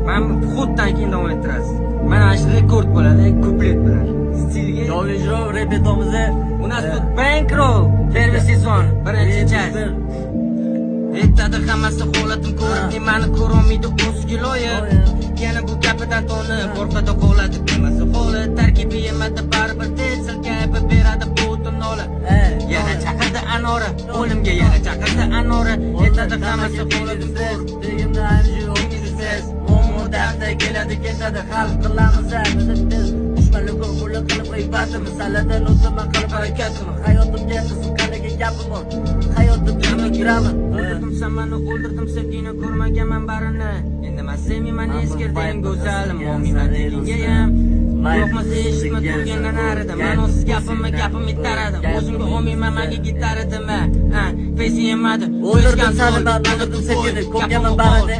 Mana bu xuddan keyin davom ettirasiz. Mana shu rekord bo'ladi, kuplet bilan. Stilga. Jolly repetomizda У нас тут Bankroll, первый сезон, birinchi часть. Aytadi hammasi holatim ko'rib, nimani ko'rolmaydi o'z giloyi. Yana bu gapidan tonib, orqada qoladi hammasi holat. Tarkibi yemadi baribir tez silkayib beradi butun nola. Yana chaqirdi Anora, o'limga yana chaqirdi Anora. Aytadi hammasi holatim ko'rib, Tegimda anju o'kisiz Mo'modafda keladi ketadi xalq qilamiz biz dushmanlik o'g'li qilib g'iybatim Saladan o'zimman qilib harakatim Hayotimga qiziqqaniga gapim bor Hayotimga kiraman O'ldirdim mani o'ldirdim sevgini ko'rmaganman barini. Endi men sevmayman eskirding go'zalim mo'minman degingayam. Yo'qmas eshitma turgandan narida. Ma'nosiz gapimni itaradi. O'zimga olmayman menga gitaradimi? Pesi yemadi. O'ldirdim seni man o'ldirdim sevgini ko'rganman barini